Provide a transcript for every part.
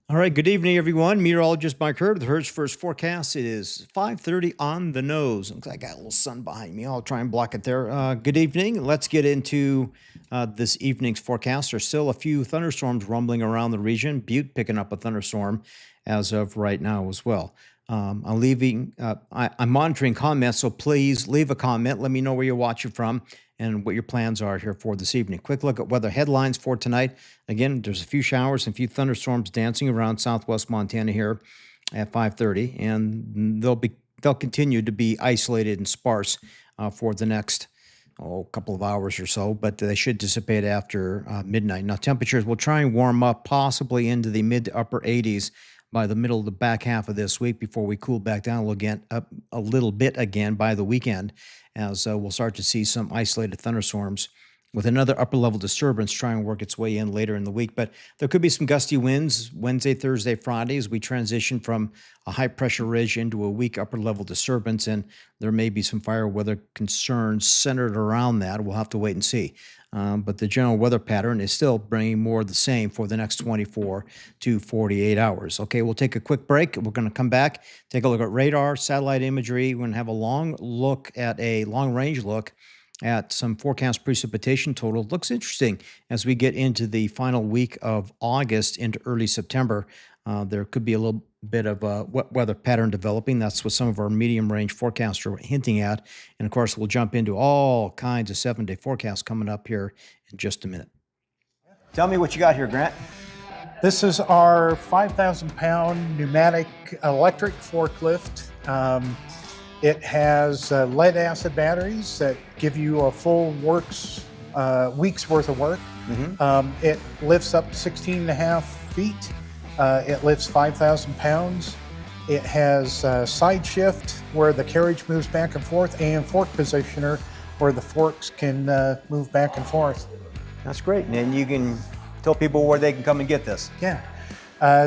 All right, good evening, everyone. Meteorologist Mike Hurd with the Herd's First Forecast. It is 5:30 on the nose. Looks like I got a little sun behind me. I'll try and block it there. Good evening. Let's get into this evening's forecast. There's still a few thunderstorms rumbling around the region. Butte picking up a thunderstorm as of right now as well. I'm monitoring comments, so please leave a comment. Let me know where you're watching from and what your plans are here for this evening. Quick look at weather headlines for tonight. Again, there's a few showers and a few thunderstorms dancing around southwest Montana here at 5:30, and they'll continue to be isolated and sparse for the next couple of hours or so, but they should dissipate after midnight. Now, temperatures will try and warm up possibly into the mid to upper 80s by the middle of the back half of this week before we cool back down a little bit again by the weekend, as we'll start to see some isolated thunderstorms with another upper level disturbance trying to work its way in later in the week. But there could be some gusty winds Wednesday, Thursday, Friday as we transition from a high pressure ridge into a weak upper level disturbance. And there may be some fire weather concerns centered around that. We'll have to wait and see. But the general weather pattern is still bringing more of the same for the next 24 to 48 hours. Okay, we'll take a quick break. We're going to come back, take a look at radar, satellite imagery. We're going to have a long range look at some forecast precipitation total. Looks interesting as we get into the final week of August into early September. There could be a little bit of a wet weather pattern developing. That's what some of our medium range forecasts are hinting at. And of course, we'll jump into all kinds of 7-day forecasts coming up here in just a minute. Tell me what you got here, Grant. This is our 5,000-pound pneumatic electric forklift. It has lead acid batteries that give you a full week's worth of work. Mm-hmm. It lifts up 16 and a half feet. It lifts 5,000 pounds. It has side shift where the carriage moves back and forth, and fork positioner where the forks can move back and forth. That's great. And you can tell people where they can come and get this. Yeah.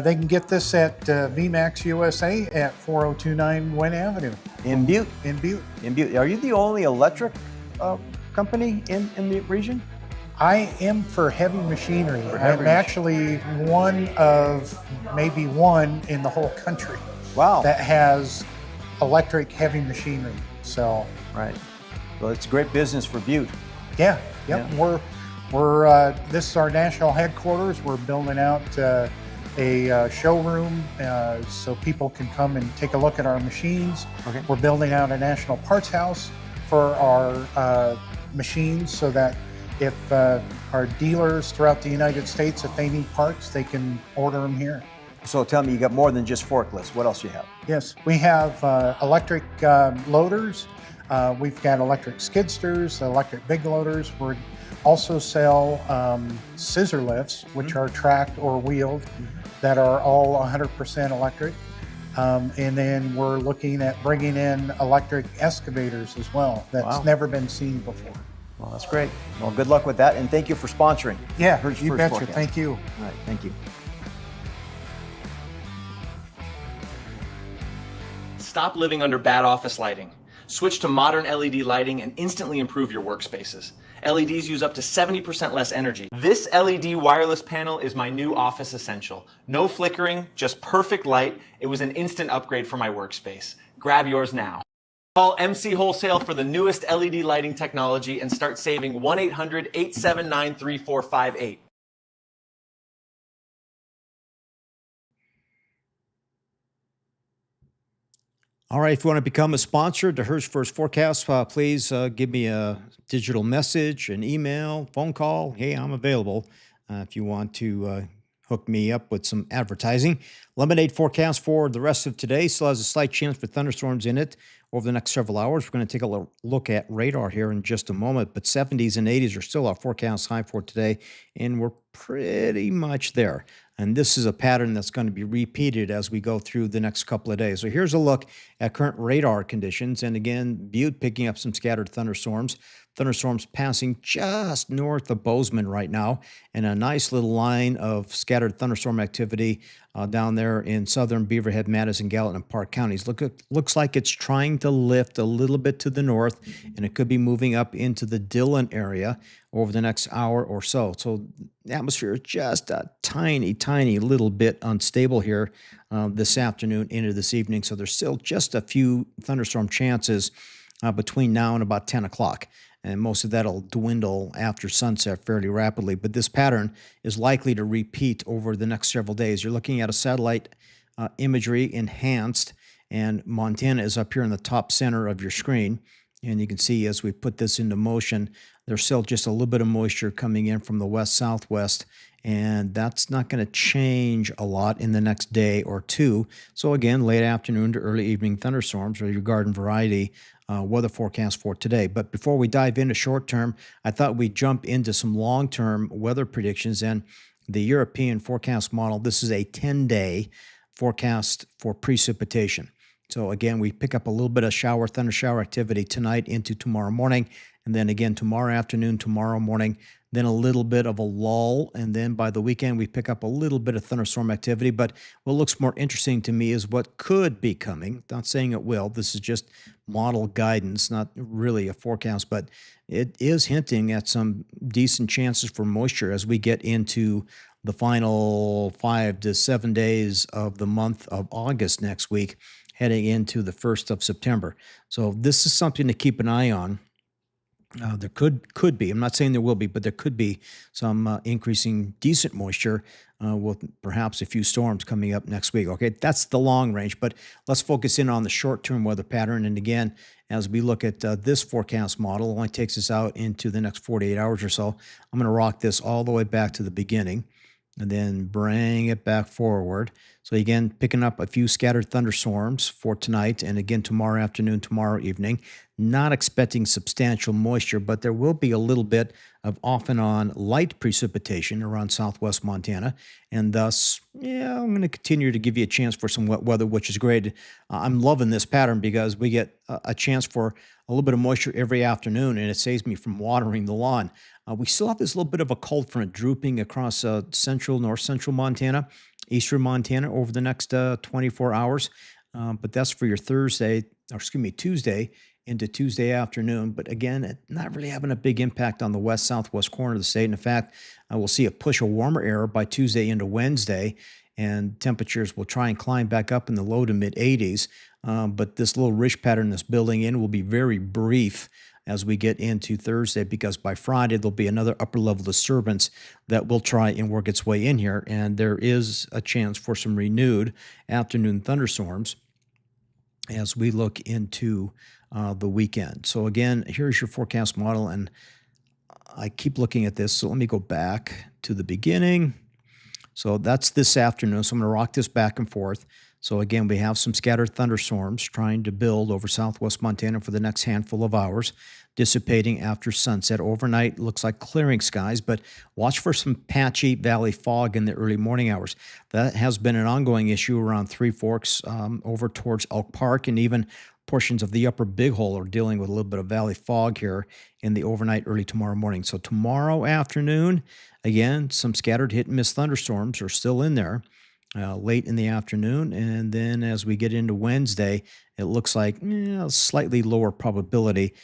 They can get this at VMAX USA at 4029 Wynn Avenue. In Butte? In Butte. In Butte. Are you the only electric company in the region? I am for heavy machinery. I'm actually one of maybe one in the whole country. Wow. That has electric heavy machinery. So. Right. Well, it's great business for Butte. Yeah. Yep. Yeah. We're this is our national headquarters. We're building out a showroom so people can come and take a look at our machines. Okay. We're building out a national parts house for our machines so that if our dealers throughout the United States, if they need parts, they can order them here. So tell me, you got more than just forklifts. What else do you have? Yes, we have electric loaders. We've got electric skidsters, electric big loaders. We also sell scissor lifts, which are tracked or wheeled, that are all 100% electric. And then we're looking at bringing in electric excavators as well. That's never been seen before. Well, that's great. Well, good luck with that, and thank you for sponsoring. Yeah, Herd's you First betcha. Forecast. Thank you. All right, thank you. Stop living under bad office lighting. Switch to modern LED lighting and instantly improve your workspaces. LEDs use up to 70% less energy. This LED wireless panel is my new office essential. No flickering, just perfect light. It was an instant upgrade for my workspace. Grab yours now. Call MC Wholesale for the newest LED lighting technology and start saving 1-800-879-3458. All right, if you want to become a sponsor to Herd's First Forecast, please give me a digital message, an email, phone call. Hey, I'm available if you want to hook me up with some advertising. Lemonade forecast for the rest of today still has a slight chance for thunderstorms in it over the next several hours. We're going to take a look at radar here in just a moment, but 70s and 80s are still our forecast high for today, and we're pretty much there. And this is a pattern that's going to be repeated as we go through the next couple of days. So here's a look at current radar conditions. And again, Butte picking up some scattered thunderstorms. Thunderstorms passing just north of Bozeman right now, and a nice little line of scattered thunderstorm activity down there in southern Beaverhead, Madison, Gallatin, and Park counties. Looks like it's trying to lift a little bit to the north, and it could be moving up into the Dillon area over the next hour or so. So the atmosphere is just a tiny, tiny little bit unstable here this afternoon into this evening. So there's still just a few thunderstorm chances between now and about 10 o'clock. And most of that will dwindle after sunset fairly rapidly. But this pattern is likely to repeat over the next several days. You're looking at a satellite imagery enhanced, and Montana is up here in the top center of your screen. And you can see as we put this into motion, there's still just a little bit of moisture coming in from the west-southwest, and that's not going to change a lot in the next day or two. So again, late afternoon to early evening thunderstorms are your garden variety weather forecast for today. But before we dive into short term, I thought we'd jump into some long-term weather predictions. And the European forecast model, this is a 10-day forecast for precipitation. So again, we pick up a little bit of thunder shower activity tonight into tomorrow morning, and then again tomorrow afternoon, tomorrow morning, then a little bit of a lull, and then by the weekend we pick up a little bit of thunderstorm activity. But what looks more interesting to me is what could be coming. Not saying it will. This is just model guidance, not really a forecast, but it is hinting at some decent chances for moisture as we get into the final 5 to 7 days of the month of August next week, heading into the 1st of September. So this is something to keep an eye on. There could be, I'm not saying there will be, but there could be some increasing decent moisture with perhaps a few storms coming up next week. Okay, that's the long range, but let's focus in on the short-term weather pattern. And again, as we look at this forecast model, it only takes us out into the next 48 hours or so. I'm going to rock this all the way back to the beginning and then bring it back forward. So again, picking up a few scattered thunderstorms for tonight and again tomorrow afternoon, tomorrow evening. Not expecting substantial moisture, but there will be a little bit of off and on light precipitation around southwest Montana. And thus, yeah, I'm going to continue to give you a chance for some wet weather, which is great. I'm loving this pattern because we get a chance for a little bit of moisture every afternoon, and it saves me from watering the lawn. We still have this little bit of a cold front drooping across north central Montana, eastern Montana over the next 24 hours. But that's for your Tuesday into Tuesday afternoon. But again, not really having a big impact on the west-southwest corner of the state. And in fact, we'll see a push of warmer air by Tuesday into Wednesday, and temperatures will try and climb back up in the low to mid 80s. But this little ridge pattern that's building in will be very brief as we get into Thursday, because by Friday there'll be another upper level disturbance that will try and work its way in here, and there is a chance for some renewed afternoon thunderstorms as we look into the weekend. So again, here's your forecast model, and I keep looking at this. So let me go back to the beginning. So that's this afternoon. So I'm going to rock this back and forth. So again, we have some scattered thunderstorms trying to build over southwest Montana for the next handful of hours, dissipating after sunset. Overnight looks like clearing skies, but watch for some patchy valley fog in the early morning hours. That has been an ongoing issue around Three Forks over towards Elk Park, and even portions of the upper Big Hole are dealing with a little bit of valley fog here in the overnight, early tomorrow morning. So tomorrow afternoon, again, some scattered hit and miss thunderstorms are still in there late in the afternoon. And then as we get into Wednesday, it looks like slightly lower probability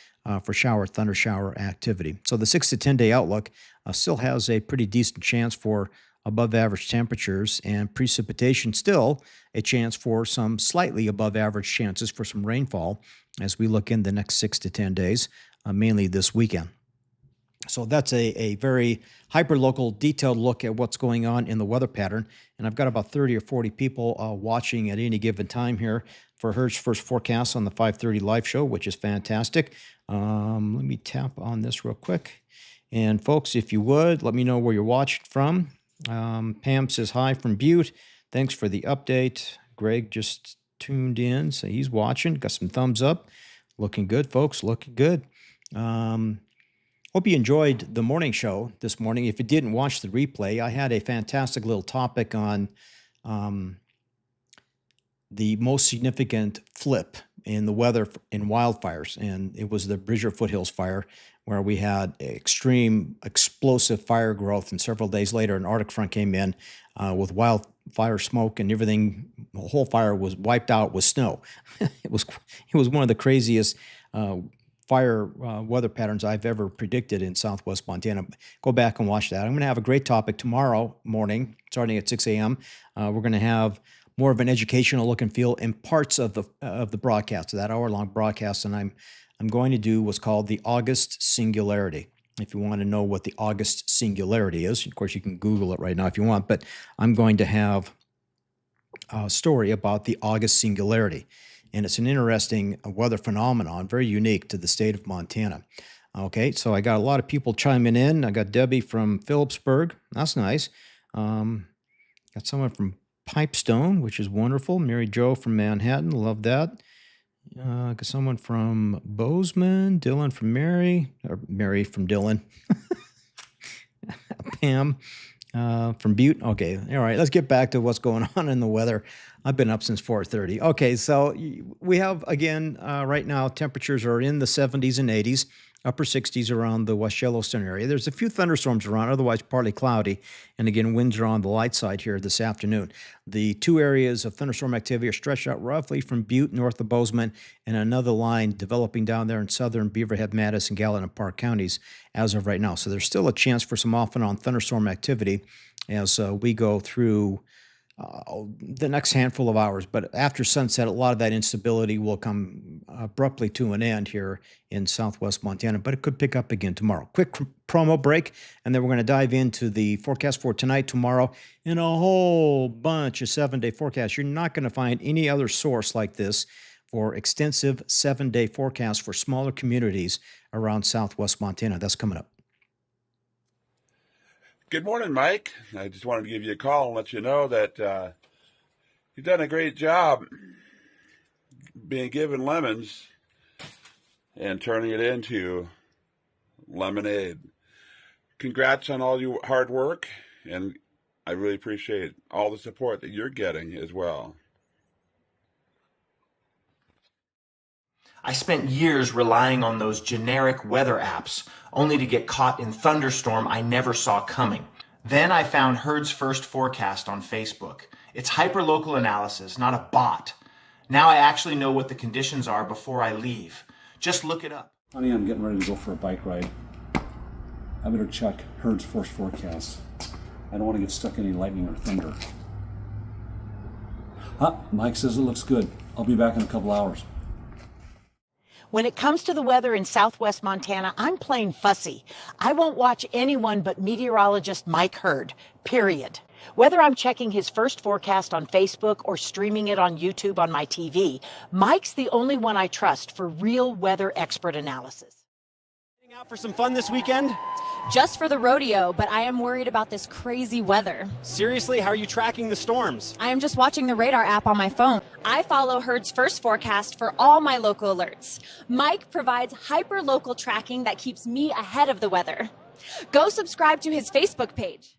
for thunder shower activity. So the 6 to 10 day outlook still has a pretty decent chance for above average temperatures and precipitation, still a chance for some slightly above average chances for some rainfall as we look in the next 6 to 10 days, mainly this weekend. So that's a very hyper-local, detailed look at what's going on in the weather pattern. And I've got about 30 or 40 people watching at any given time here for Hertz First Forecast on the 5:30 live show, which is fantastic. Let me tap on this real quick. And folks, if you would, let me know where you're watching from. Pam says hi from Butte. Thanks for the update. Greg just tuned in, so he's watching. Got some thumbs up. Looking good, folks. Looking good. Hope you enjoyed the morning show this morning. If you didn't watch the replay, I had a fantastic little topic on the most significant flip in the weather in wildfires, and it was the Bridger Foothills fire, where we had extreme explosive fire growth, and several days later an Arctic front came in with fire smoke and everything. The whole fire was wiped out with snow. It was one of the craziest fire weather patterns I've ever predicted in Southwest Montana. Go back and watch that. I'm going to have a great topic tomorrow morning, starting at 6 a.m. We're going to have more of an educational look and feel in parts of the broadcast, of that hour-long broadcast, and I'm going to do what's called the August Singularity. If you want to know what the August Singularity is, of course, you can Google it right now if you want, but I'm going to have a story about the August Singularity. And it's an interesting weather phenomenon, very unique to the state of Montana. Okay, so I got a lot of people chiming in. I got Debbie from Phillipsburg. That's nice. Got someone from Pipestone, which is wonderful. Mary Jo from Manhattan. Love that. Got someone from Bozeman. Dylan from Mary. Or Mary from Dylan. Pam from Butte. Okay, all right. Let's get back to what's going on in the weather. I've been up since 4:30. Okay, so we have, again, right now, temperatures are in the 70s and 80s, upper 60s around the West Yellowstone area. There's a few thunderstorms around, otherwise partly cloudy. And again, winds are on the light side here this afternoon. The two areas of thunderstorm activity are stretched out roughly from Butte, north of Bozeman, and another line developing down there in southern Beaverhead, Madison, Gallatin, and Park counties as of right now. So there's still a chance for some off and on thunderstorm activity as we go through the next handful of hours. But after sunset, a lot of that instability will come abruptly to an end here in Southwest Montana, but it could pick up again tomorrow. Quick promo break, and then we're going to dive into the forecast for tonight, tomorrow, and a whole bunch of 7-day forecasts. You're not going to find any other source like this for extensive 7-day forecasts for smaller communities around Southwest Montana. That's coming up. Good morning, Mike. I just wanted to give you a call and let you know that you've done a great job being given lemons and turning it into lemonade. Congrats on all your hard work, and I really appreciate all the support that you're getting as well. I spent years relying on those generic weather apps, only to get caught in thunderstorm I never saw coming. Then I found Herd's First Forecast on Facebook. It's hyperlocal analysis, not a bot. Now I actually know what the conditions are before I leave. Just look it up. Honey, I'm getting ready to go for a bike ride. I better check Herd's First Forecast. I don't want to get stuck in any lightning or thunder. Mike says it looks good. I'll be back in a couple hours. When it comes to the weather in Southwest Montana, I'm plain fussy. I won't watch anyone but meteorologist Mike Herd, period. Whether I'm checking his first forecast on Facebook or streaming it on YouTube on my TV, Mike's the only one I trust for real weather expert analysis. Out for some fun this weekend? Just for the rodeo, but I am worried about this crazy weather. Seriously, how are you tracking the storms? I am just watching the radar app on my phone. I follow Herd's First Forecast for all my local alerts. Mike provides hyper-local tracking that keeps me ahead of the weather. Go subscribe to his Facebook page.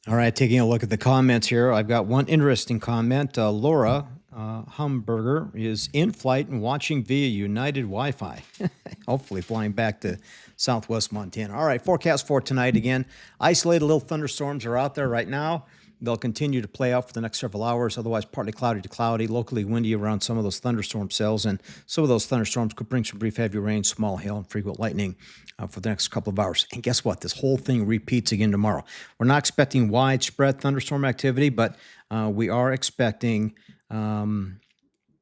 All right, taking a look at the comments here. I've got one interesting comment. Laura Humberger is in flight and watching via United Wi-Fi, hopefully flying back to Southwest Montana. All right, forecast for tonight again. Isolated little thunderstorms are out there right now. They'll continue to play out for the next several hours, otherwise partly cloudy to cloudy, locally windy around some of those thunderstorm cells, and some of those thunderstorms could bring some brief heavy rain, small hail, and frequent lightning for the next couple of hours. And guess what? This whole thing repeats again tomorrow. We're not expecting widespread thunderstorm activity, but we are expecting some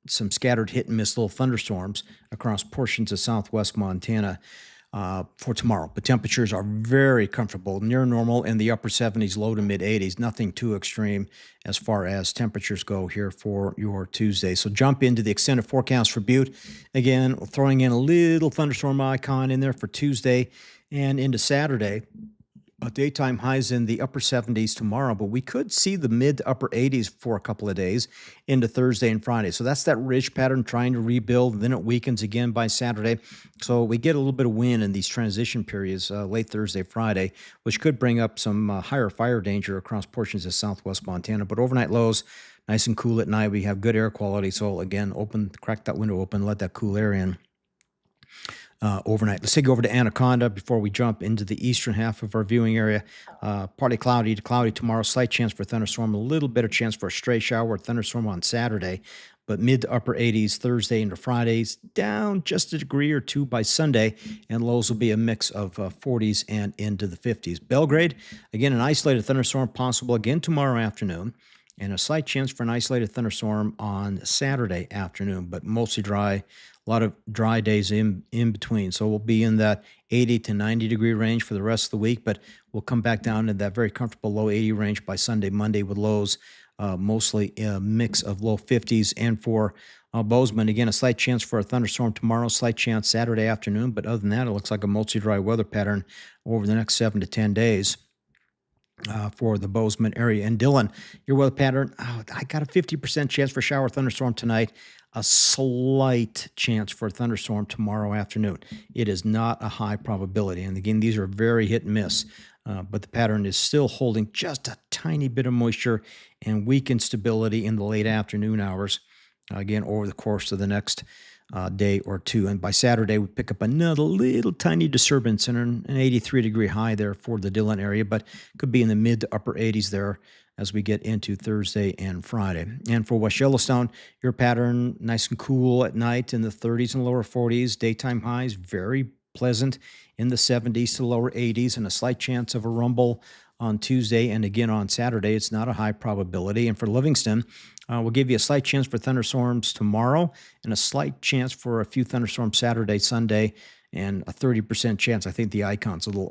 scattered hit and miss little thunderstorms across portions of Southwest Montana for tomorrow. But temperatures are very comfortable, near normal in the upper 70s, low to mid 80s. Nothing too extreme as far as temperatures go here for your Tuesday. So jump into the extended forecast for Butte. Again, throwing in a little thunderstorm icon in there for Tuesday and into Saturday. Daytime highs in the upper 70s tomorrow, but we could see the mid to upper 80s for a couple of days into Thursday and Friday. So that's that ridge pattern trying to rebuild, and then it weakens again by Saturday. So we get a little bit of wind in these transition periods late Thursday, Friday, which could bring up some higher fire danger across portions of Southwest Montana. But overnight lows, nice and cool at night. We have good air quality. So again, crack that window open, let that cool air in. overnight. Let's take over to Anaconda before we jump into the eastern half of our viewing area. Partly cloudy to cloudy tomorrow. Slight chance for a thunderstorm. A little bit of chance for a stray shower or thunderstorm on Saturday. But mid to upper 80s Thursday into Fridays. Down just a degree or two by Sunday. And lows will be a mix of 40s and into the 50s. Belgrade, again, an isolated thunderstorm possible again tomorrow afternoon. And a slight chance for an isolated thunderstorm on Saturday afternoon, but mostly dry. A lot of dry days in between. So we'll be in that 80 to 90 degree range for the rest of the week, but we'll come back down to that very comfortable low 80 range by Sunday, Monday with lows mostly a mix of low 50s. And for Bozeman, again, a slight chance for a thunderstorm tomorrow, slight chance Saturday afternoon. But other than that, it looks like a mostly dry weather pattern over the next 7 to 10 days. For the Bozeman area. And Dylan, your weather pattern, I got a 50% chance for shower thunderstorm tonight, a slight chance for a thunderstorm tomorrow afternoon. It is not a high probability. And again, these are very hit and miss, but the pattern is still holding just a tiny bit of moisture and weak instability in the late afternoon hours, again, over the course of the next day or two. And by Saturday, we pick up another little tiny disturbance and an 83 degree high there for the Dillon area, but could be in the mid to upper 80s there as we get into Thursday and Friday. And for West Yellowstone, your pattern nice and cool at night in the 30s and lower 40s, daytime highs very pleasant in the 70s to lower 80s, and a slight chance of a rumble on Tuesday and again on Saturday. It's not a high probability. And for Livingston, we'll give you a slight chance for thunderstorms tomorrow and a slight chance for a few thunderstorms Saturday, Sunday, and a 30% chance. I think the icon's a little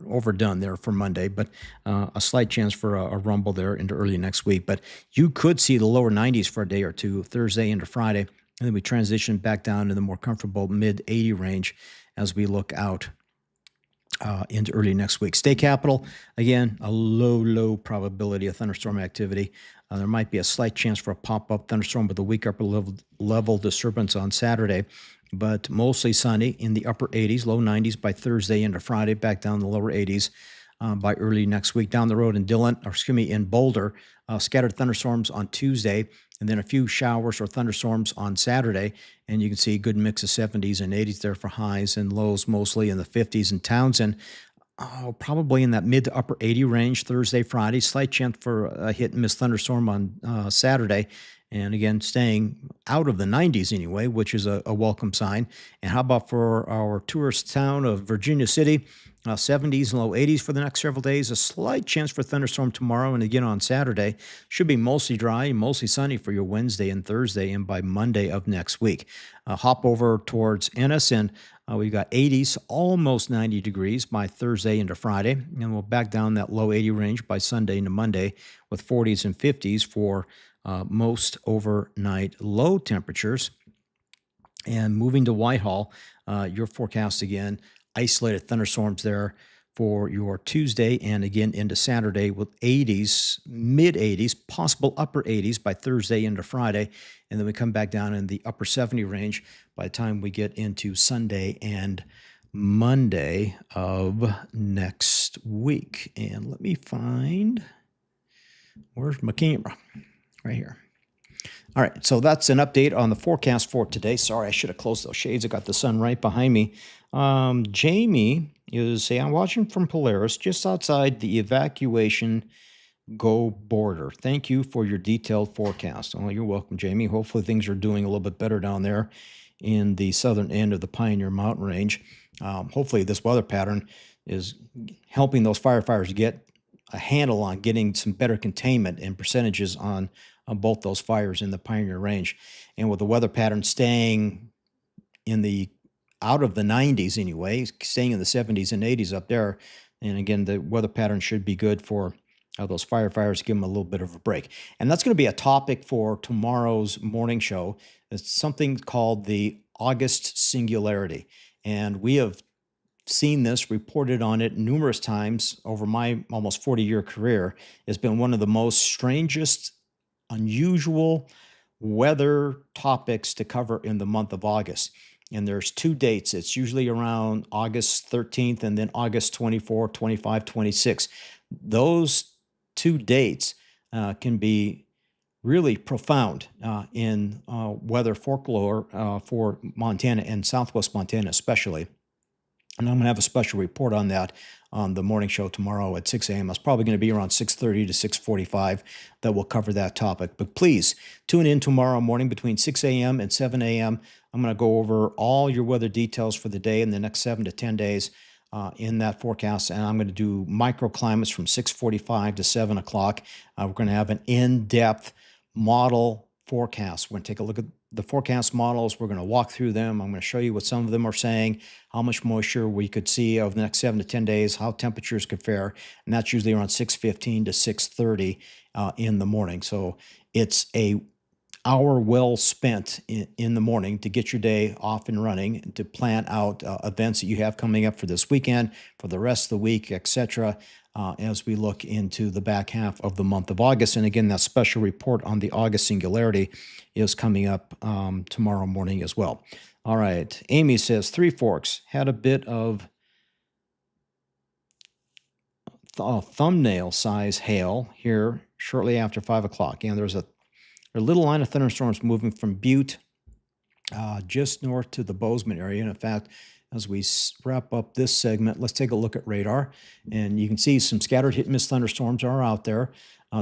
overdone there for Monday, but a slight chance for a rumble there into early next week. But you could see the lower 90s for a day or two, Thursday into Friday, and then we transition back down to the more comfortable mid 80 range as we look out into early next week. State capital, again, a low probability of thunderstorm activity. There might be a slight chance for a pop-up thunderstorm with a weak upper level disturbance on Saturday, but mostly sunny in the upper 80s, low 90s by Thursday into Friday, back down the lower 80s by early next week. Down the road in Boulder, scattered thunderstorms on Tuesday, and then a few showers or thunderstorms on Saturday. And you can see a good mix of 70s and 80s there for highs, and lows mostly in the 50s. In Townsend, probably in that mid to upper 80 range Thursday, Friday. Slight chance for a hit and miss thunderstorm on Saturday. And again, staying out of the 90s anyway, which is a welcome sign. And how about for our tourist town of Virginia City? 70s and low 80s for the next several days. A slight chance for thunderstorm tomorrow and again on Saturday. Should be mostly dry and mostly sunny for your Wednesday and Thursday and by Monday of next week. Hop over towards Ennis, and we've got 80s, almost 90 degrees by Thursday into Friday. And we'll back down that low 80 range by Sunday into Monday with 40s and 50s for most overnight low temperatures. And moving to Whitehall, your forecast again, isolated thunderstorms there for your Tuesday and again into Saturday with 80s, mid 80s, possible upper 80s by Thursday into Friday. And then we come back down in the upper 70 range by the time we get into Sunday and Monday of next week. And let me find, where's my camera? Right here. All right, so that's an update on the forecast for today. Sorry, I should have closed those shades. I got the sun right behind me. Jamie is saying, I'm watching from Polaris, just outside the evacuation go border. Thank you for your detailed forecast. Oh, you're welcome, Jamie. Hopefully things are doing a little bit better down there in the southern end of the Pioneer Mountain Range. Hopefully this weather pattern is helping those firefighters get a handle on getting some better containment and percentages on both those fires in the Pioneer Range. And with the weather pattern staying in the out of the 90s anyway, staying in the 70s and 80s up there, and again, the weather pattern should be good for those firefighters to give them a little bit of a break. And that's going to be a topic for tomorrow's morning show. It's something called the August singularity. And we have seen this, reported on it numerous times over my almost 40-year career. It's been one of the most strangest, unusual weather topics to cover in the month of August. And there's two dates. It's usually around August 13th and then August 24, 25, 26. Those two dates can be really profound in weather folklore for Montana and Southwest Montana especially. And I'm going to have a special report on that on the morning show tomorrow at 6 a.m. It's probably going to be around 6:30 to 6:45 that will cover that topic. But please tune in tomorrow morning between 6 a.m. and 7 a.m. I'm going to go over all your weather details for the day in the next 7 to 10 days in that forecast. And I'm going to do microclimates from 6:45 to 7 o'clock. We're going to have an in-depth model forecast. We're going to take a look at the forecast models. We're going to walk through them. I'm going to show you what some of them are saying, how much moisture we could see over the next 7 to 10 days, how temperatures could fare, and that's usually around 6:15 to 6:30 in the morning. So it's a hour well spent in the morning to get your day off and running, to plan out events that you have coming up for this weekend, for the rest of the week, etc., as we look into the back half of the month of August. And again, that special report on the August singularity is coming up tomorrow morning as well. All right. Amy says, Three Forks had a bit of thumbnail size hail here shortly after 5 o'clock. And there's a little line of thunderstorms moving from Butte just north to the Bozeman area. And in fact, as we wrap up this segment, let's take a look at radar. And you can see some scattered hit and miss thunderstorms are out there.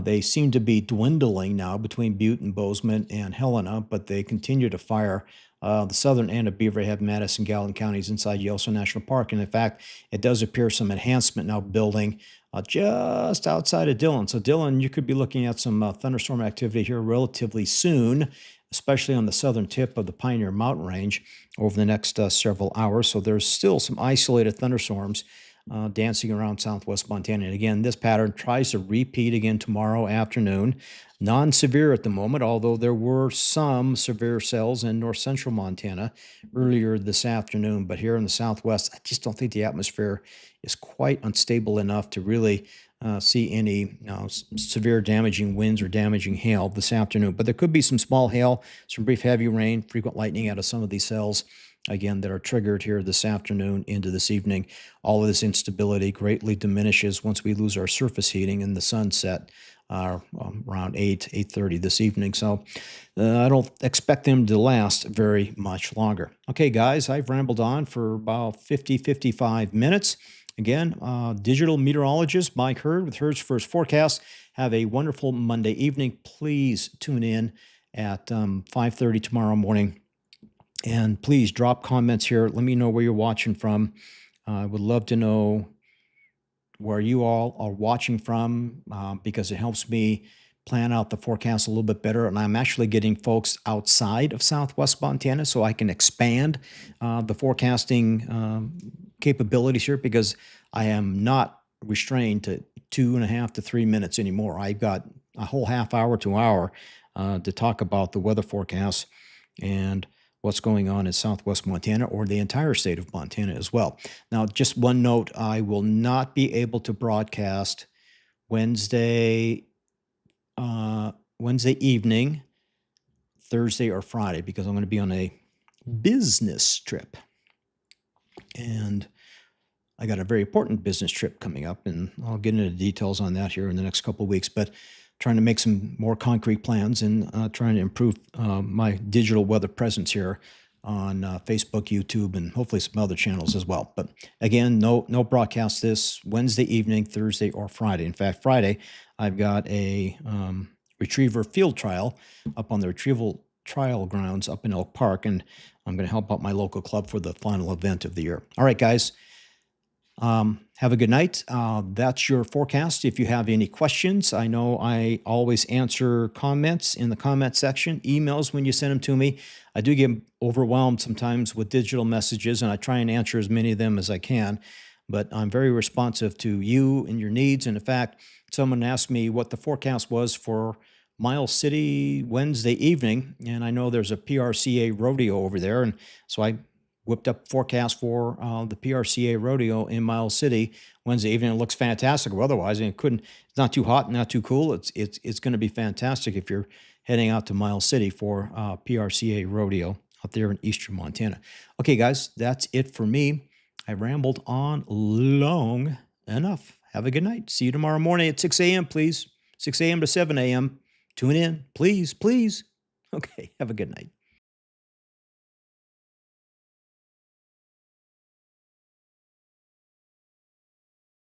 They seem to be dwindling now between Butte and Bozeman and Helena, but they continue to fire the southern end of Beaverhead, Madison, Gallatin counties inside Yellowstone National Park. And in fact, it does appear some enhancement now building just outside of Dillon. So Dillon, you could be looking at some thunderstorm activity here relatively soon, especially on the southern tip of the Pioneer Mountain Range over the next several hours. So there's still some isolated thunderstorms dancing around southwest Montana. And again, this pattern tries to repeat again tomorrow afternoon. Non-severe at the moment, although there were some severe cells in north central Montana earlier this afternoon. But here in the southwest, I just don't think the atmosphere is quite unstable enough to really see any severe damaging winds or damaging hail this afternoon. But there could be some small hail, some brief heavy rain, frequent lightning out of some of these cells, again, that are triggered here this afternoon into this evening. All of this instability greatly diminishes once we lose our surface heating and the sunset around 8:30 this evening. So I don't expect them to last very much longer. Okay, guys, I've rambled on for about 55 minutes. Again, digital meteorologist Mike Hurd with Hurd's First Forecast. Have a wonderful Monday evening. Please tune in at 5:30 tomorrow morning. And please drop comments here. Let me know where you're watching from. I would love to know where you all are watching from because it helps me plan out the forecast a little bit better. And I'm actually getting folks outside of southwest Montana so I can expand the forecasting capabilities here, because I am not restrained to 2.5 to 3 minutes anymore. I've got a whole half hour to hour to talk about the weather forecast and what's going on in southwest Montana or the entire state of Montana as well. Now, just one note, I will not be able to broadcast Wednesday evening, Thursday, or Friday, because I'm going to be on a business trip. And I got a very important business trip coming up, and I'll get into the details on that here in the next couple of weeks. But trying to make some more concrete plans and trying to improve my digital weather presence here on Facebook, YouTube, and hopefully some other channels as well. But again, no broadcast this Wednesday evening, Thursday, or Friday. In fact, Friday, I've got a retriever field trial up on the retrieval trial grounds up in Elk Park, and I'm going to help out my local club for the final event of the year. All right, guys. Have a good night. That's your forecast. If you have any questions, I know I always answer comments in the comment section, emails when you send them to me. I do get overwhelmed sometimes with digital messages, and I try and answer as many of them as I can, but I'm very responsive to you and your needs. And in fact, someone asked me what the forecast was for Miles City Wednesday evening, and I know there's a PRCA rodeo over there, and so I whipped up forecast for the PRCA rodeo in Miles City Wednesday evening. It looks fantastic. Otherwise, it's not too hot, not too cool. It's going to be fantastic if you're heading out to Miles City for PRCA rodeo out there in eastern Montana. Okay, guys, that's it for me. I rambled on long enough. Have a good night. See you tomorrow morning at 6 a.m., please. 6 a.m. to 7 a.m. Tune in, please, please. Okay, have a good night.